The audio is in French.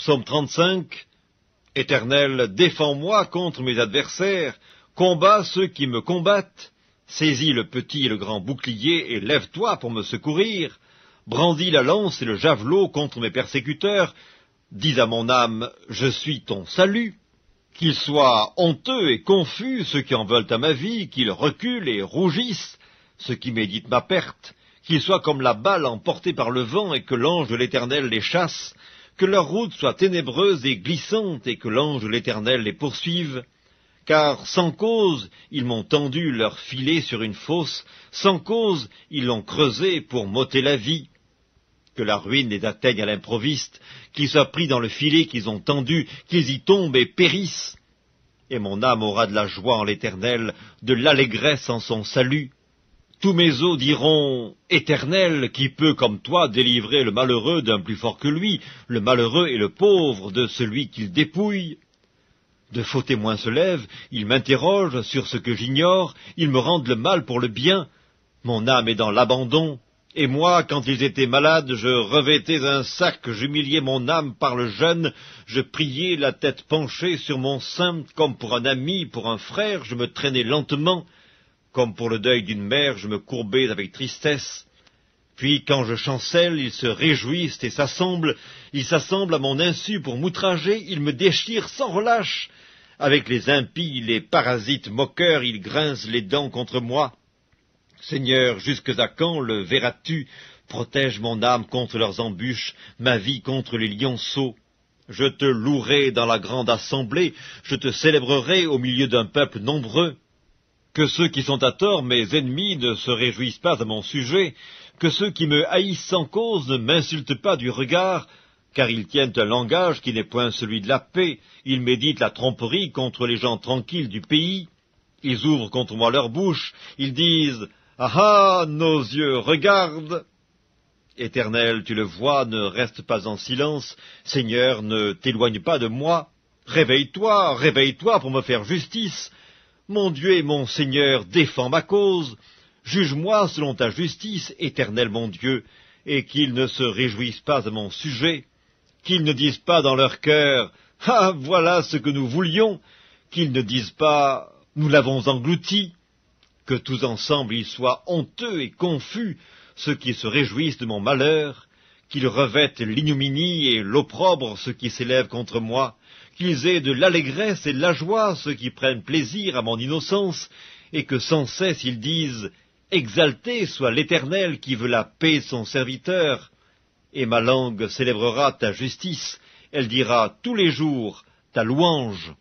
Psaume 35. Éternel, défends-moi contre mes adversaires, combats ceux qui me combattent. Saisis le petit et le grand bouclier et lève-toi pour me secourir. Brandis la lance et le javelot contre mes persécuteurs. Dis à mon âme, je suis ton salut. Qu'ils soient honteux et confus ceux qui en veulent à ma vie, qu'ils reculent et rougissent ceux qui méditent ma perte, qu'ils soient comme la balle emportée par le vent et que l'ange de l'Éternel les chasse, que leur route soit ténébreuse et glissante et que l'ange de l'Éternel les poursuive. Car sans cause, ils m'ont tendu leur filet sur une fosse, sans cause, ils l'ont creusé pour m'ôter la vie. Que la ruine les atteigne à l'improviste, qu'ils soient pris dans le filet qu'ils ont tendu, qu'ils y tombent et périssent. Et mon âme aura de la joie en l'Éternel, de l'allégresse en son salut. Tous mes os diront, Éternel, qui peut comme toi délivrer le malheureux d'un plus fort que lui, le malheureux et le pauvre de celui qu'il dépouille. De faux témoins se lèvent, ils m'interrogent sur ce que j'ignore, ils me rendent le mal pour le bien. Mon âme est dans l'abandon. Et moi, quand ils étaient malades, je revêtais un sac, j'humiliais mon âme par le jeûne, je priais la tête penchée sur mon sein, comme pour un ami, pour un frère, je me traînais lentement, comme pour le deuil d'une mère, je me courbais avec tristesse. Puis, quand je chancelle, ils se réjouissent et ils s'assemblent à mon insu pour m'outrager, ils me déchirent sans relâche. Avec les impies, les parasites moqueurs, ils grincent les dents contre moi. Seigneur, jusque à quand le verras-tu? Protège mon âme contre leurs embûches, ma vie contre les lionceaux. Je te louerai dans la grande assemblée, je te célébrerai au milieu d'un peuple nombreux. Que ceux qui sont à tort, mes ennemis, ne se réjouissent pas à mon sujet, que ceux qui me haïssent sans cause ne m'insultent pas du regard, car ils tiennent un langage qui n'est point celui de la paix, ils méditent la tromperie contre les gens tranquilles du pays. Ils ouvrent contre moi leur bouche, ils disent « Ah ah, nos yeux regardent !» Éternel, tu le vois, ne reste pas en silence. Seigneur, ne t'éloigne pas de moi. Réveille-toi, réveille-toi pour me faire justice. Mon Dieu et mon Seigneur, défends ma cause. Juge-moi selon ta justice, Éternel mon Dieu, et qu'ils ne se réjouissent pas à mon sujet. Qu'ils ne disent pas dans leur cœur « Ah, voilà ce que nous voulions !» Qu'ils ne disent pas « Nous l'avons englouti !» Que tous ensemble ils soient honteux et confus, ceux qui se réjouissent de mon malheur, qu'ils revêtent l'ignominie et l'opprobre ceux qui s'élèvent contre moi, qu'ils aient de l'allégresse et de la joie ceux qui prennent plaisir à mon innocence, et que sans cesse ils disent « Exalté soit l'Éternel qui veut la paix de son serviteur !» Et ma langue célébrera ta justice, elle dira tous les jours ta louange.